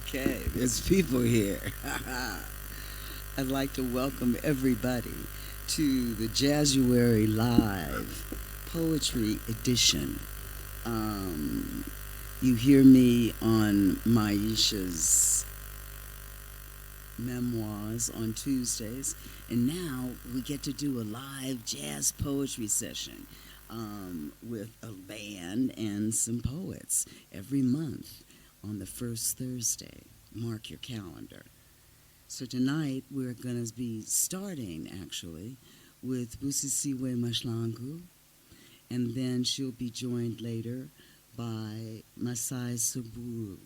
Okay, there's people here. I'd like to welcome everybody to the Jazzuary Live Poetry Edition. You hear me on Myesha's memoirs on Tuesdays, and now we get to do a live jazz poetry session with a band and some poets every month on the first Thursday. Mark your calendar. So tonight we're going to be starting actually with Busisiwe Mahlangu, and then she'll be joined later by Masai Saburu.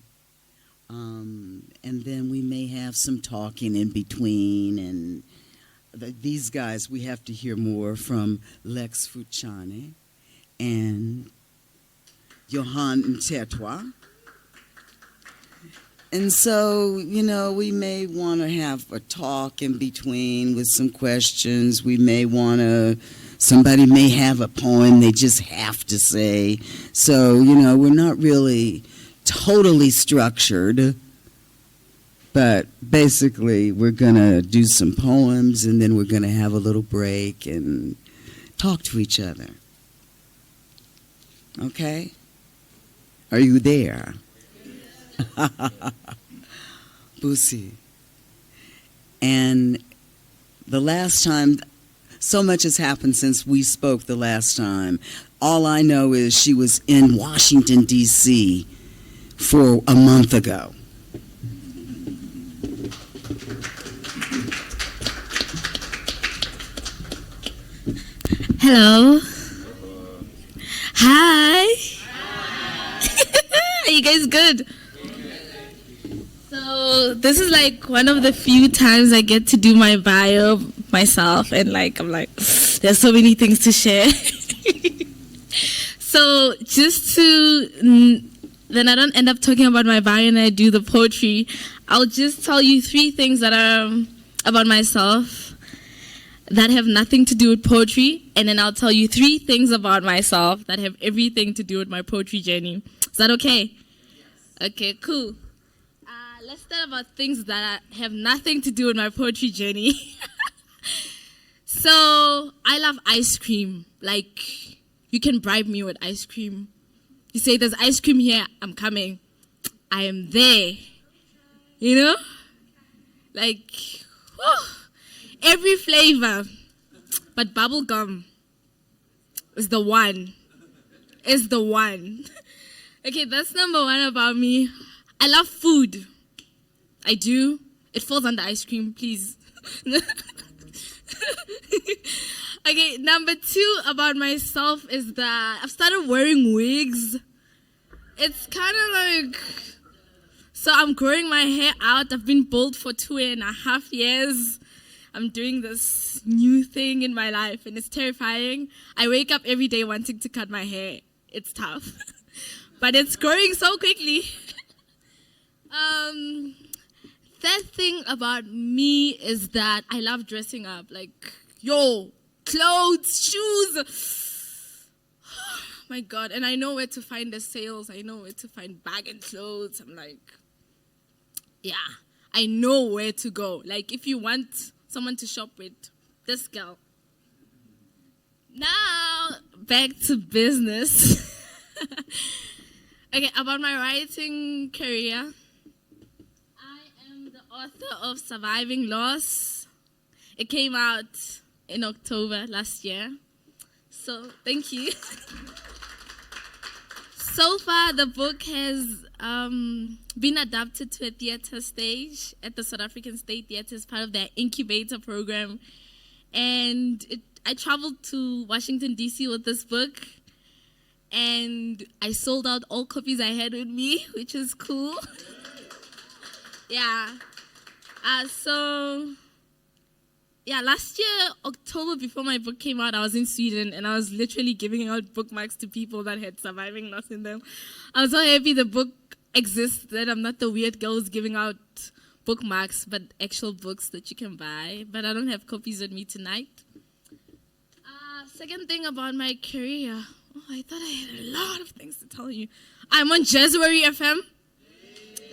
And then we may have some talking in between, and these guys we have to hear more from Lex Futshane and Johan Mthetwa. And so, you know, we may want to have a talk in between with some questions. We may want to, somebody may have a poem they just have to say. So, you know, we're not really totally structured, but basically we're going to do some poems and then we're going to have a little break and talk to each other. Okay? Are you there? Busi. And the last time, so much has happened since we spoke the last time. All I know is she was in Washington, D.C. for a month ago. Hello. Hi. Are you guys good? So this is like one of the few times I get to do my bio myself, and like I'm like, there's so many things to share. So just to then I don't end up talking about my bio and I do the poetry, I'll just tell you 3 things that are about myself that have nothing to do with poetry, and then I'll tell you 3 things about myself that have everything to do with my poetry journey. Is that okay? Okay, cool. Let's start about things that have nothing to do with my poetry journey. So, I love ice cream. Like, you can bribe me with ice cream. You say, there's ice cream here, I'm coming. I am there. You know? Like, whew, every flavor. But bubble gum is the one. Is the one. Okay, that's number 1 about me. I love food. I do. It falls under ice cream, please. Okay, number 2 about myself is that I've started wearing wigs. It's kind of like, so I'm growing my hair out. I've been bald for 2.5 years. I'm doing this new thing in my life, and it's terrifying. I wake up every day wanting to cut my hair. It's tough, but it's growing so quickly. third thing about me is that I love dressing up. Like, clothes, shoes. My God. And I know where to find the sales. I know where to find bargain clothes. I'm like, yeah, I know where to go. Like, if you want someone to shop with, this girl. Now, back to business. Okay, about my writing career. I am the author of Surviving Loss. It came out in October last year. So, thank you. So far, the book has been adapted to a theatre stage at the South African State Theatre as part of their incubator program. And I traveled to Washington, D.C. with this book. And I sold out all copies I had with me, which is cool. Yeah. Last year, October, before my book came out, I was in Sweden, and I was literally giving out bookmarks to people that had Surviving Loss in them. I was so happy the book exists, that I'm not the weird girl who's giving out bookmarks, but actual books that you can buy. But I don't have copies with me tonight. Second thing about my career. Oh, I thought I had a lot of things to tell you. I'm on Jazzuary FM.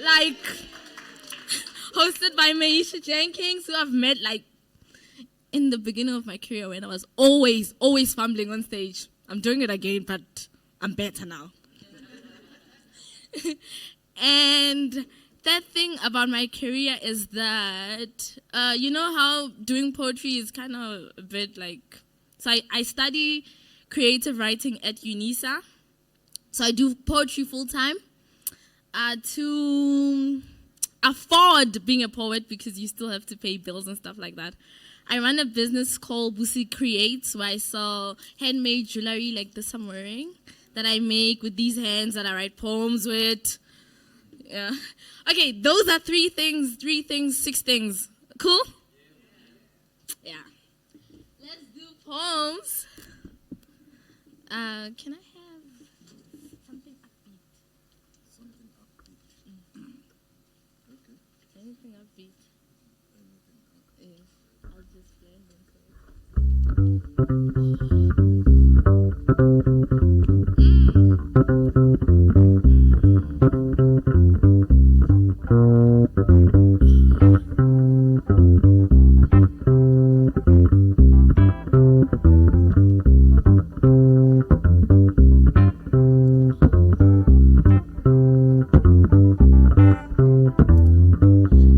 Like, hosted by Myesha Jenkins, who I've met, like, in the beginning of my career when I was always fumbling on stage. I'm doing it again, but I'm better now. And that thing about my career is that, you know how doing poetry is kind of a bit like... So I study creative writing at UNISA. So I do poetry full-time to afford being a poet, because you still have to pay bills and stuff like that. I run a business called Busisiwe Creates, where I sell handmade jewelry like this I'm wearing that I make with these hands that I write poems with. Yeah. Okay, those are three things, 6 things. Cool? Yeah. Let's do poems. Can I have something upbeat? Something upbeat. Okay. Anything upbeat? Yes. I'll just blend into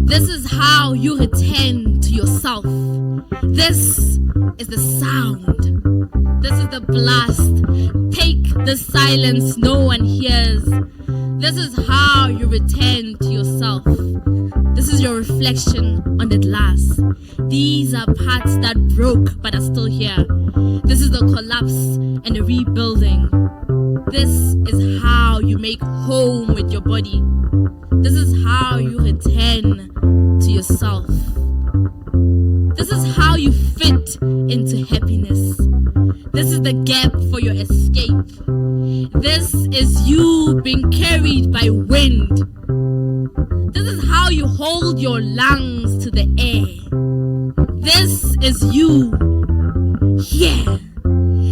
This is how you return to yourself. This is the sound. This is the blast. Take the silence no one hears. This is how you return to yourself. This is your reflection on the glass. These are parts that broke but are still here. This is the collapse and the rebuilding. This is how you make home with your body. This is how you return to yourself. This is how you fit into happiness. This is the gap for your escape. This is you being carried by wind. This is how you hold your lungs to the air. This is you here.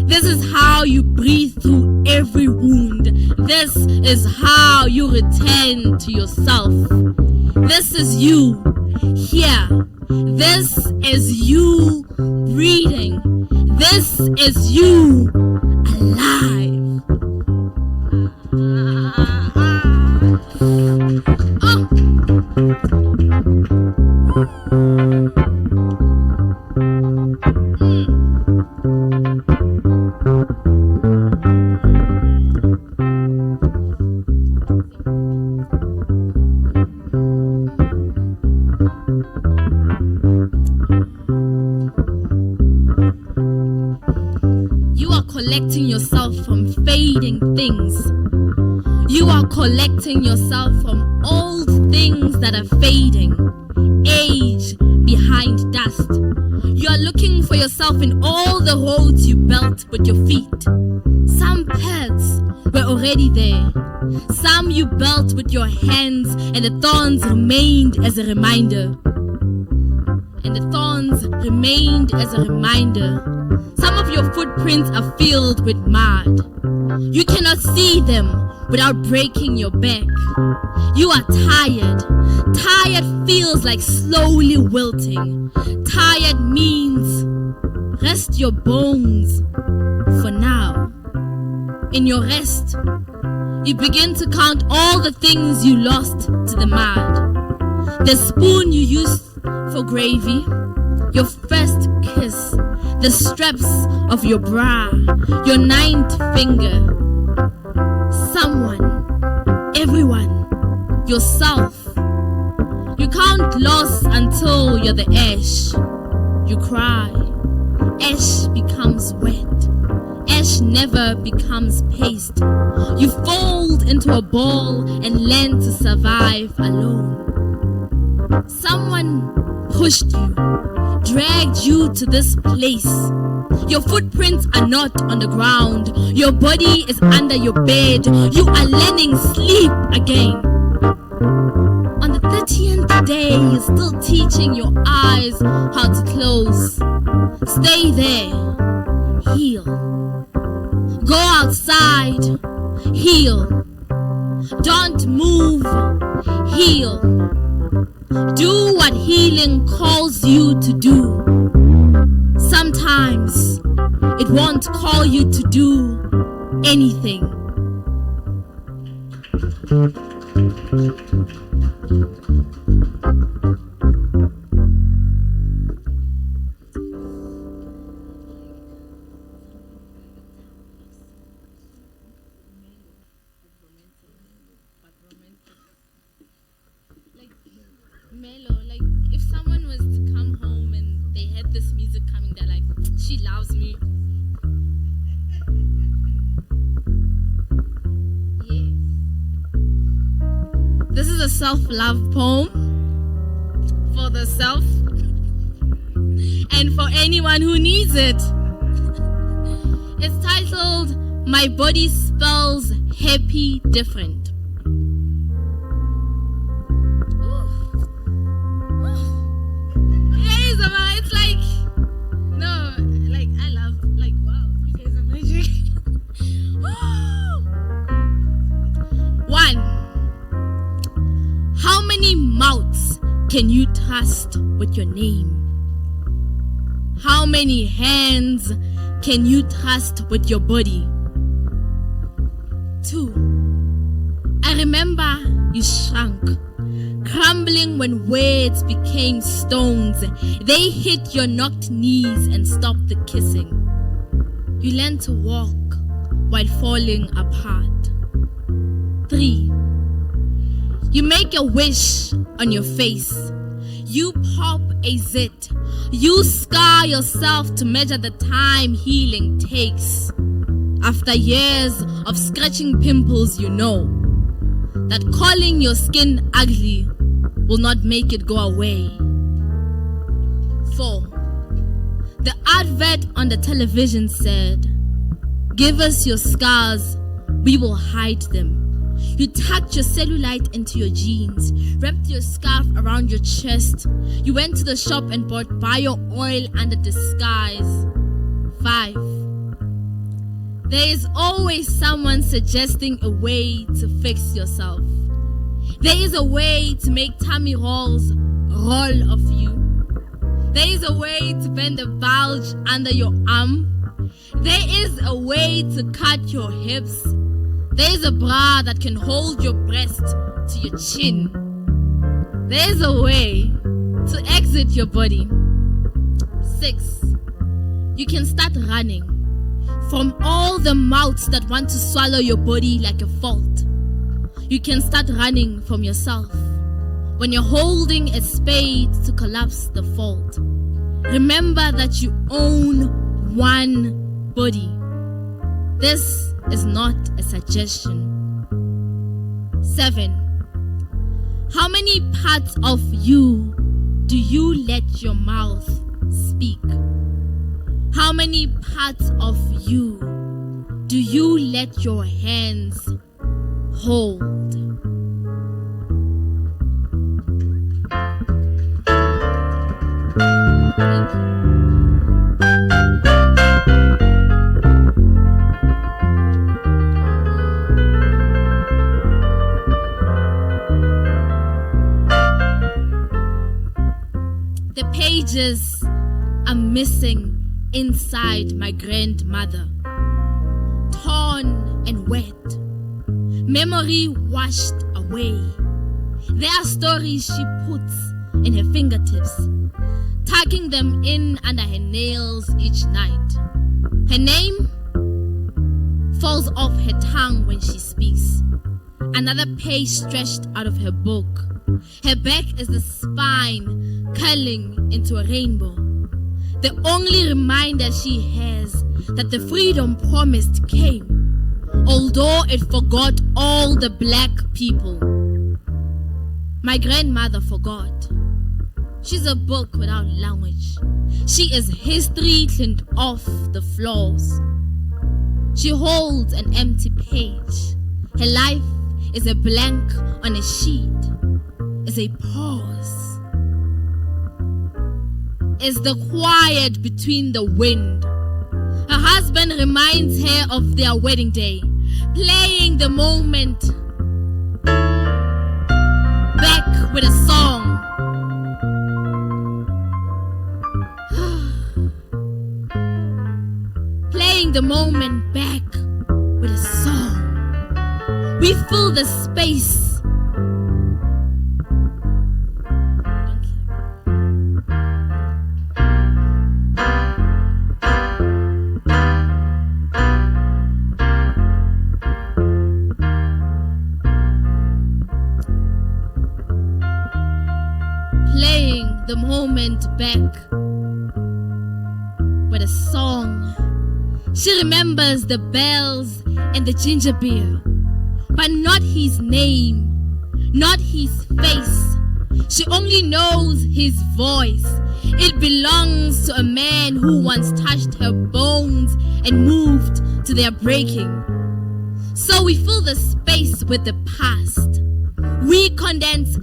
This is how you breathe through every wound. This is how you return to yourself. This is you here. This is you breathing. This is you alive. You are collecting yourself from fading things. You are collecting yourself from old things that are fading. Age behind dust. You are looking for yourself in all the roads you built with your feet. Some paths were already there. Some you built with your hands, and the thorns remained as a reminder. And the thorns remained as a reminder. Some of your footprints are filled with mud. You cannot see them without breaking your back. You are tired. Tired feels like slowly wilting. Tired means rest your bones for now. In your rest, you begin to count all the things you lost to the mud. The spoon you used for gravy, your first kiss, the straps of your bra, your 9th finger. Someone, everyone, yourself. You count loss until you're the ash. You cry. Ash becomes wet. Ash never becomes paste. You fold into a ball and learn to survive alone. Someone pushed you, dragged you to this place. Your footprints are not on the ground. Your body is under your bed. You are learning sleep again. On the 30th day, you're still teaching your eyes how to close. Stay there. Heal. Go outside. Heal. Don't move. Heal. Do what healing calls you to do. Sometimes it won't call you to do anything. Like if someone was to come home and they had this music coming, they're like, she loves me. Yeah. This is a self-love poem for the self and for anyone who needs it. It's titled, My Body Spells Happy Different. It's like, no, like I love, like wow, you guys are magic. 1. How many mouths can you trust with your name? How many hands can you trust with your body? 2. I remember you shrunk, crumbling when words became stones. They hit your knocked knees and stopped the kissing. You learned to walk while falling apart. 3. You make a wish on your face. You pop a zit. You scar yourself to measure the time healing takes. After years of scratching pimples, you know that calling your skin ugly will not make it go away. 4. The advert on the television said, give us your scars, we will hide them. You tucked your cellulite into your jeans, wrapped your scarf around your chest. You went to the shop and bought bio oil under disguise. 5. There is always someone suggesting a way to fix yourself. There is a way to make tummy rolls roll off you. There is a way to bend a bulge under your arm. There is a way to cut your hips. There is a bra that can hold your breast to your chin. There is a way to exit your body. 6. You can start running from all the mouths that want to swallow your body like a fault. You can start running from yourself when you're holding a spade to collapse the fault. Remember that you own one body. This is not a suggestion. 7. How many parts of you do you let your mouth speak? How many parts of you do you let your hands hold? The pages are missing inside my grandmother, torn and wet, memory washed away. There are stories she puts in her fingertips, tucking them in under her nails each night. Her name falls off her tongue when she speaks. Another page stretched out of her book. Her back is the spine curling into a rainbow. The only reminder she has that the freedom promised came, although it forgot all the black people. My grandmother forgot. She's a book without language. She is history cleaned off the floors. She holds an empty page. Her life is a blank on a sheet, is a pause. Is the quiet between the wind. Her husband reminds her of their wedding day, playing the moment back with a song. Playing the moment back with a song. We fill the space. The moment back with a song. She remembers the bells and the ginger beer, but not his name, not his face. She only knows his voice. It belongs to a man who once touched her bones and moved to their breaking. So we fill the space with the past. We condense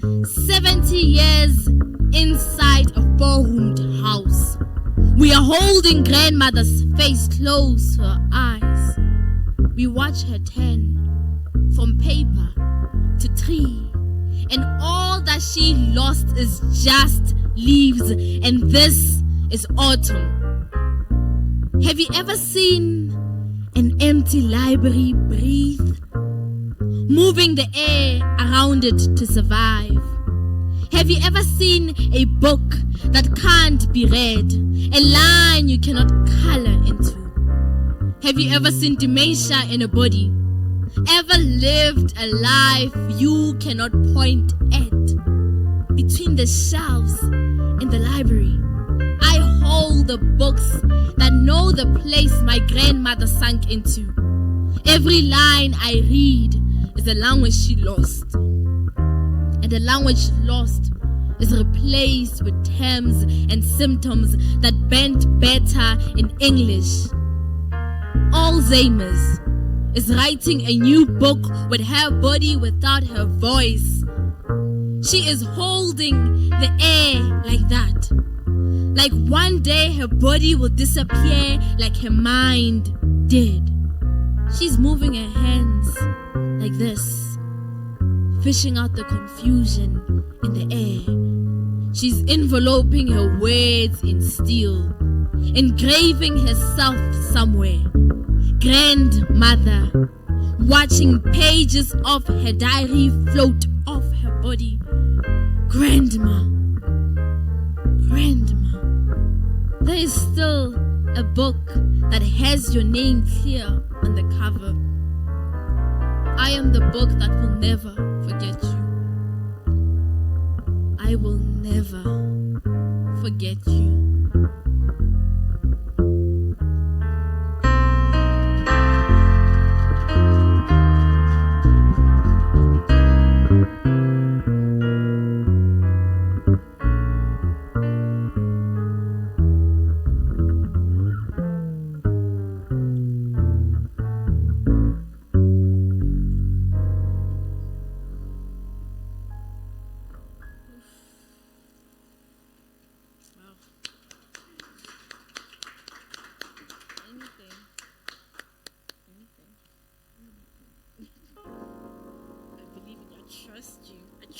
70 years inside a four-roomed house. We are holding grandmother's face close to her eyes. We watch her turn from paper to tree, and all that she lost is just leaves, and this is autumn. Have you ever seen an empty library breathe, moving the air around it to survive? Have you ever seen a book that can't be read, a line you cannot color into? Have you ever seen dementia in a body? Ever lived a life you cannot point at? Between the shelves in the library, I hold the books that know the place my grandmother sank into. Every line I read is a language she lost. And the language lost is replaced with terms and symptoms that bend better in English. Alzheimer's is writing a new book with her body without her voice. She is holding the air like that. Like one day her body will disappear like her mind did. She's moving her hands like this, fishing out the confusion in the air. She's enveloping her words in steel, engraving herself somewhere. Grandmother, watching pages of her diary float off her body. Grandma, grandma, there is still a book that has your name clear on the cover. I am the book that will never forget you. I will never forget you.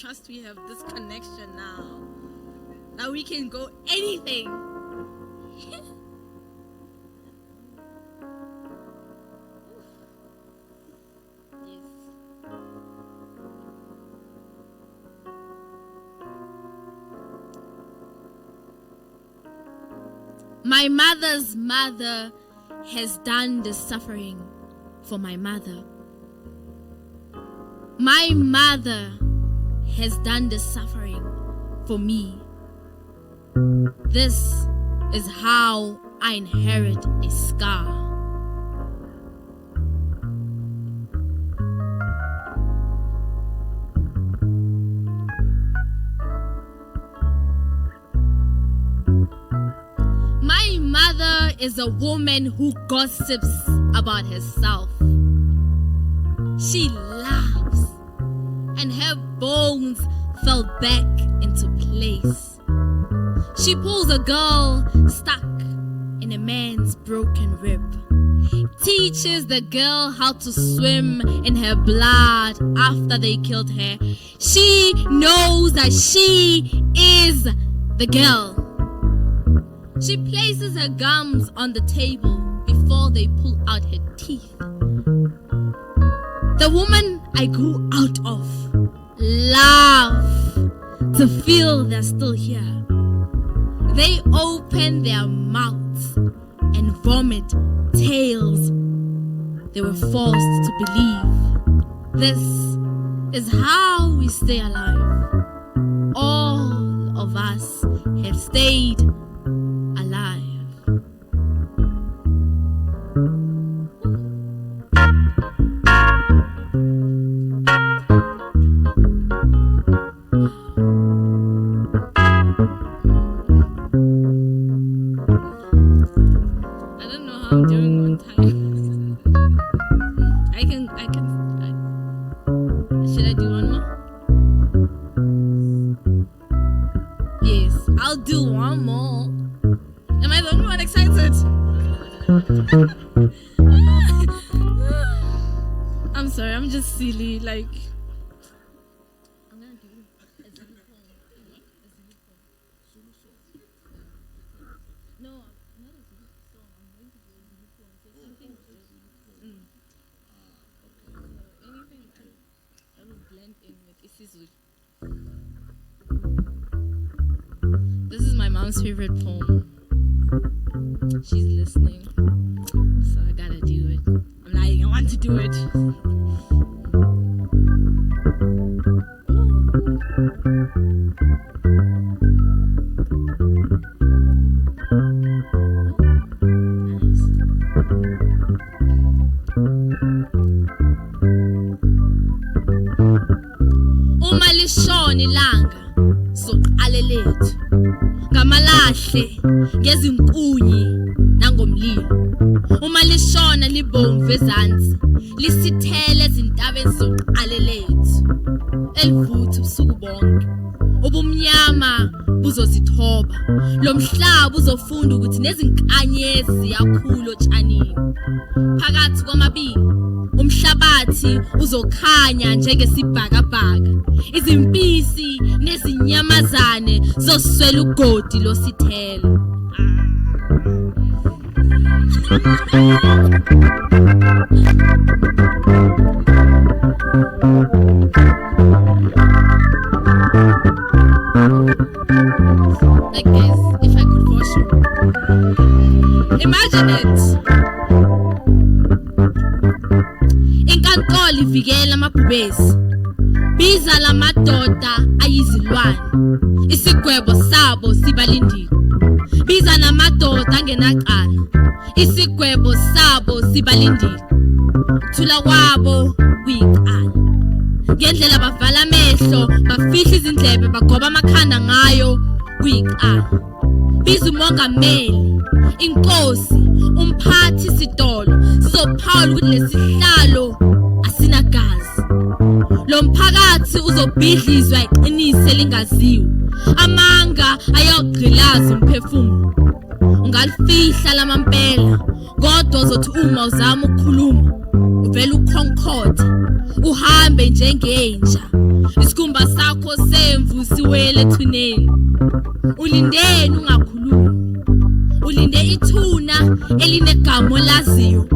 trust we have this connection now. Now we can go anything. My mother's mother has done the suffering for my mother. My mother has done the suffering for me. This is how I inherit a scar. My mother is a woman who gossips about herself. She laughs, and her bones fell back into place. She pulls a girl stuck in a man's broken rib, teaches the girl how to swim in her blood after they killed her. She knows that she is the girl. She places her gums on the table before they pull out her teeth. The woman I grew out of laugh to feel they're still here. They open their mouths and vomit tales they were forced to believe. This is how we stay alive. All of us have stayed alive. I don't know how I'm doing on time. Should I do one more? Yes, I'll do one more. Am I the only one excited? I'm sorry, I'm just silly. Like, I'm gonna do a Zulu poem. No, not a Zulu song. I'm going to do a Zulu poem. So something anything that will blend in with isiZulu. This is my mom's favorite poem. She's listening, so I gotta do it. I'm lying, I want to do it. Uma lishona ilanga soqale lethu ngamalahle ngezinkunyi nangomlilo. Uma lishona libomvu ezansi lisithele ezintabeni soqale lethu elivutha ubusuku bonke. Ubumnyama buzozithoba, lo mhlaba uzofunda ukuthi nezinkanyezi ziyakhula otshanini. Phakathi kwamabili umhlabathi uzokhanya njengesibhakabhaka. Izimpisi nezinyamazane zoswela ugodi losithelo. Like this, if I could wash you. Imagine it. Inkantolo ivikela amabhubesi. Biza la madoda ayizilwane. Isigwebo sabo sibalindile. Biza namadoda angenaqala. Isigwebo sabo sibalindile. Thula kwabo kuyiqala. Ngendlela bavala amehlo, bafihla izindlebe, bagoba amakhanda ngayo kuyiqala. Biza umongameli, inkosi, umphathi sitolo, sizophawula ukuthi lesihlalo asinagazi. Lo mphakathi uzobhidlizwa iqinise lingaziwe. Amanga ayogqilaza umphefumulo. Ungalifihla lamampela, kodwa uzothi uma uzama ukukhuluma uvela ukhonkothe, uhambe njengenja. Isikhumba sakho semvusiwe elethuneni. Ulindeni ungakhulumi. Ulinde ithuna elinegama olaziyo.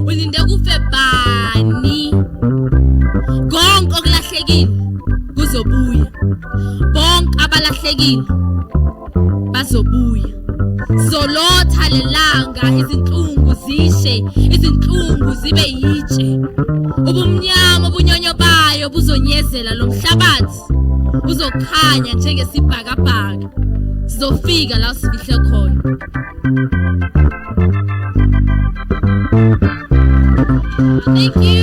Ulinde kufe bani. Konke okulahlekile kuzobuya. Bonke abalahlekile bazobuya. Zolotha lelanga izinhlungu zishe, izinhlungu zibe yitshe. Ubumnyama obunyonyo bayo buzonyezela lo mhlabathi. Uzokhanya njengesibhakabhaka. Sizofika la sifihle khona. Thank you.